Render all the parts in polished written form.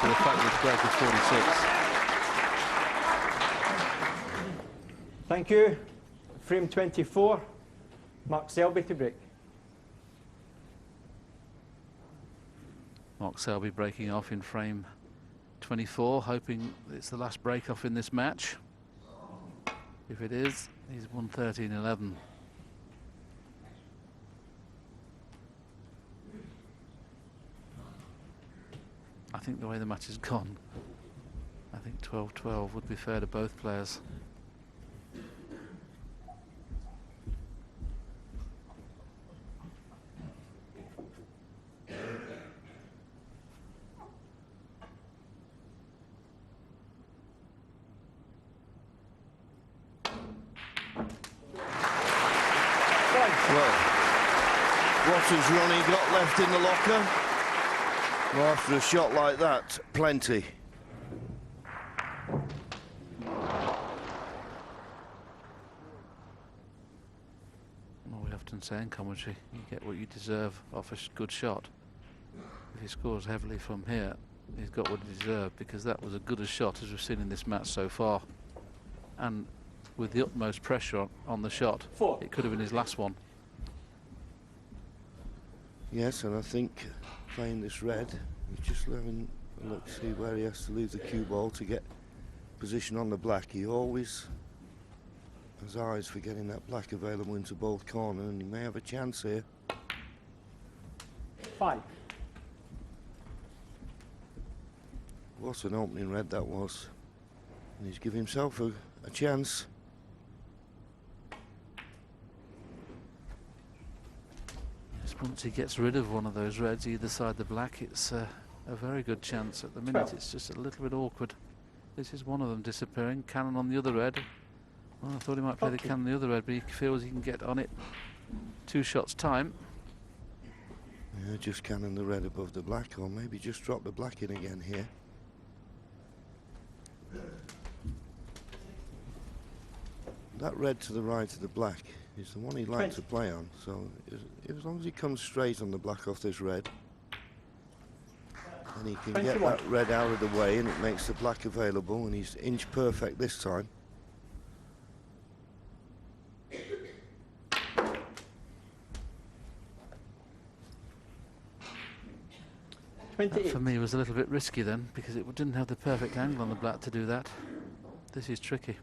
to the fact that his break is 46. Thank you. Frame 24, Mark Selby to break. Mark Selby breaking off in frame 24, hoping it's the last break off in this match. If it is, he's 113.11. I think the way the match has gone, I think 12-12 would be fair to both players. What has Ronnie got left in the locker? Well, after a shot like that, plenty. Well, we often say in commentary, you get what you deserve off a good shot. If he scores heavily from here, he's got what he deserved, because that was as good a shot as we've seen in this match so far. And with the utmost pressure on the shot, it could have been his last one. Yes, and I think playing this red, he's just having a look, see where he has to leave the cue ball to get position on the black. He always has eyes for getting that black available into both corners, and he may have a chance here. 5. What an opening red that was. And he's given himself a chance. Once he gets rid of one of those reds either side the black, it's a very good chance. At the minute it's just a little bit awkward. This is one of them disappearing. Cannon on the other red. Well, I thought he might play the cannon on the other red, but he feels he can get on it 2 shots time. Yeah, just cannon the red above the black, or maybe just drop the black in again here. That red to the right of the black is the one he likes to play on, so as long as he comes straight on the black off this red, and he can get that red out of the way, and it makes the black available, and he's inch perfect this time. That for me was a little bit risky then, because it didn't have the perfect angle on the black to do that. This is tricky.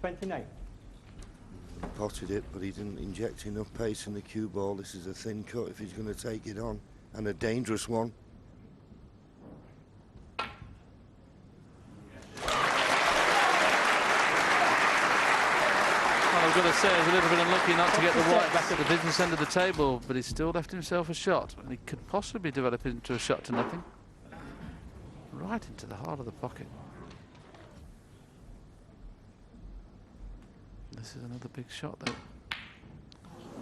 29. Potted it, but he didn't inject enough pace in the cue ball. This is a thin cut if he's going to take it on, and a dangerous one. I've got to say, I was a little bit unlucky not to get the white back at the business end of the table, but he still left himself a shot, and he could possibly develop into a shot to nothing. Right into the heart of the pocket. This is another big shot, though.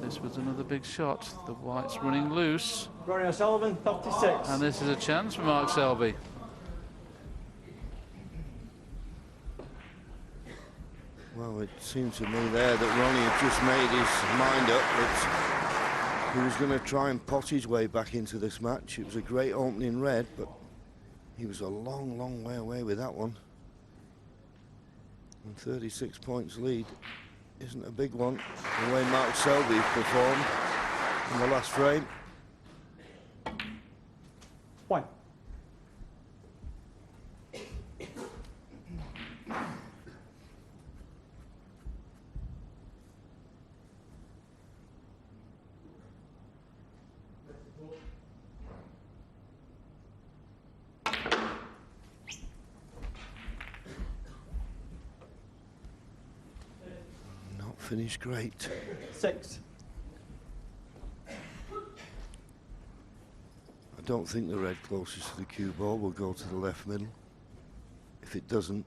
This was another big shot. The white's running loose. Rory O'Sullivan, 36. And this is a chance for Mark Selby. Well, it seemed to me there that Ronnie had just made his mind up that he was going to try and pot his way back into this match. It was a great opening red, but he was a long, long way away with that one. And 36 points lead isn't a big one, the way Mark Selby performed in the last frame. 1. Finished great. 6. I don't think the red closest to the cue ball will go to the left middle. If it doesn't,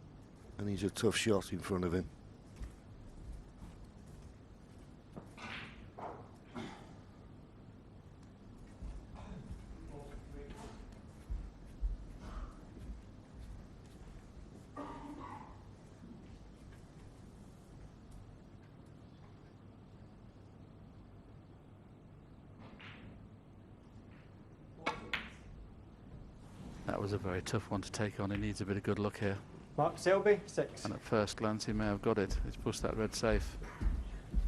then he's a tough shot in front of him. That was a very tough one to take on. He needs a bit of good luck here. Mark Selby, 6. And at first glance, he may have got it. He's pushed that red safe.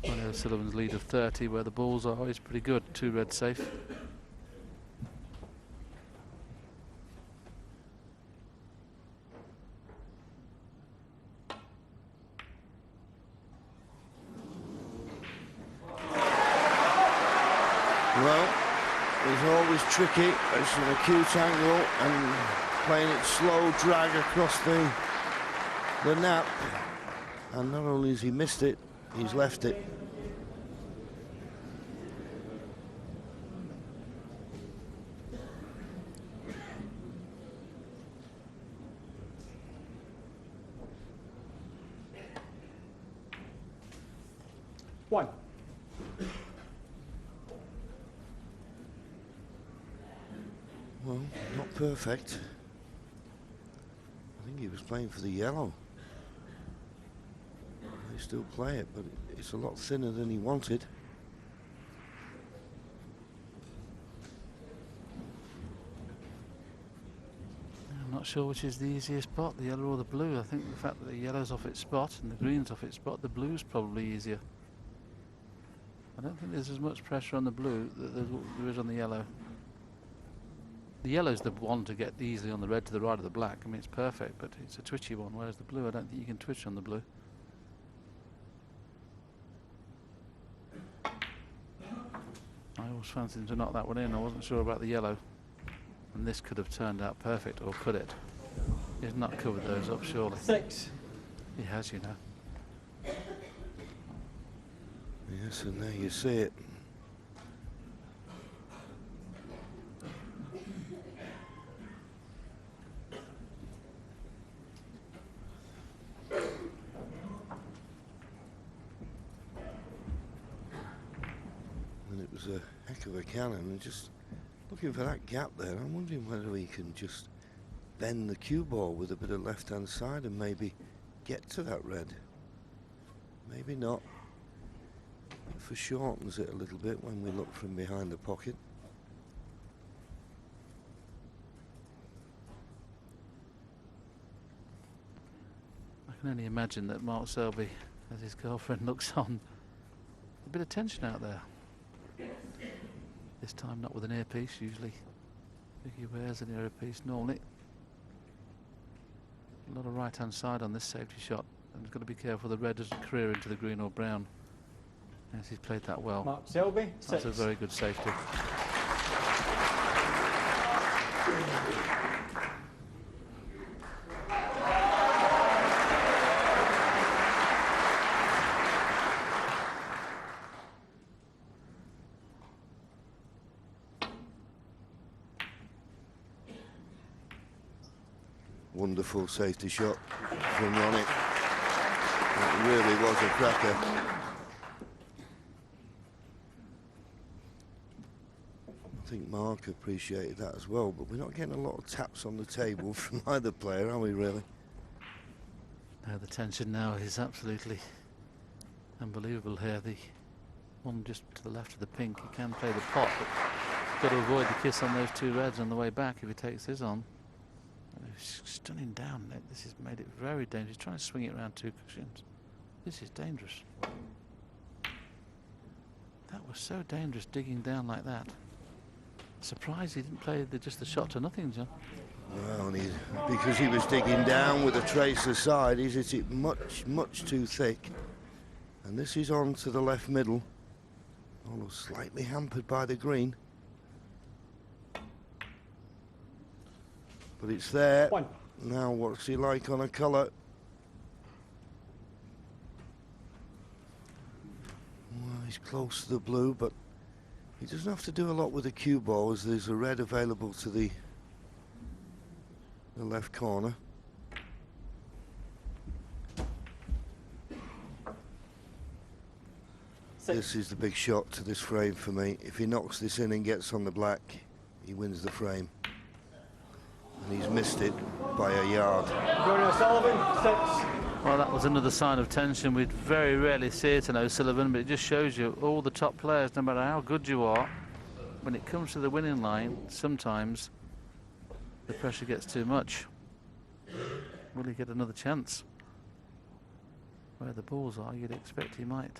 Ronnie O'Sullivan's lead of 30, where the balls are, is pretty good. 2 red safe. Well, it's always tricky. It's an acute angle and playing it slow drag across the nap. And not only has he missed it, he's left it. One. Well, not perfect. I think he was playing for the yellow. They still play it, but it's a lot thinner than he wanted. I'm not sure which is the easiest spot, the yellow or the blue. I think the fact that the yellow's off its spot and the green's off its spot, the blue's probably easier. I don't think there's as much pressure on the blue that there is on the yellow. The yellow's the one to get easily on the red to the right of the black. I mean, it's perfect, but it's a twitchy one, whereas the blue, I don't think you can twitch on the blue. I always fancied him to knock that one in. I wasn't sure about the yellow. And this could have turned out perfect, or could it? He's not covered those up, surely. 6. He has, you know. Yes, and there you see it. And it was a heck of a cannon, and just looking for that gap there. I'm wondering whether he can just bend the cue ball with a bit of left-hand side and maybe get to that red. Maybe not. It foreshortens it a little bit when we look from behind the pocket. I can only imagine that Mark Selby, as his girlfriend looks on, a bit of tension out there. This time not with an earpiece, usually Vicky wears an earpiece normally. A lot of right-hand side on this safety shot, and he's got to be careful the red doesn't career into the green or brown. Yes, he's played that well. Mark Selby, 6. That's a very good safety. Wonderful safety shot from Ronnie. That really was a cracker. I think Mark appreciated that as well, but we're not getting a lot of taps on the table from either player, are we really? No, the tension now is absolutely unbelievable here. The one just to the left of the pink, he can play the pot, but he's got to avoid the kiss on those 2 reds on the way back if he takes his on. He's stunning down. This has made it very dangerous. He's trying to swing it around 2 cushions. This is dangerous. That was so dangerous, digging down like that. Surprised he didn't play just the shot to nothing, John. Well, because he was digging down with a tracer side, he's hit it much, much too thick. And this is on to the left middle, although slightly hampered by the green. But it's there. 1. Now, what's he like on a colour? Well, he's close to the blue, but he doesn't have to do a lot with the cue ball, as there's a red available to the left corner. This is the big shot to this frame for me. If he knocks this in and gets on the black, he wins the frame. And he's missed it by a yard. Ronnie O'Sullivan, 6. Well, that was another sign of tension. We'd very rarely see it in O'Sullivan, but it just shows you all the top players, no matter how good you are, when it comes to the winning line, sometimes the pressure gets too much. Will he get another chance? Where the balls are, you'd expect he might.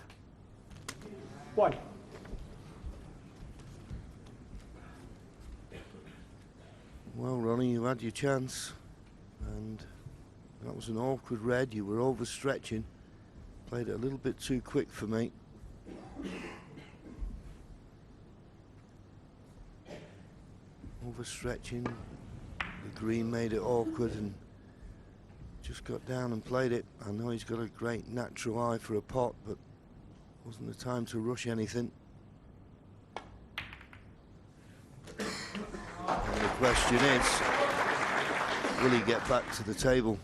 1. Well, Ronnie, you had your chance, and that was an awkward red. You were overstretching. Played it a little bit too quick for me. Overstretching. The green made it awkward and just got down and played it. I know he's got a great natural eye for a pot, but wasn't the time to rush anything. And the question is, will he get back to the table?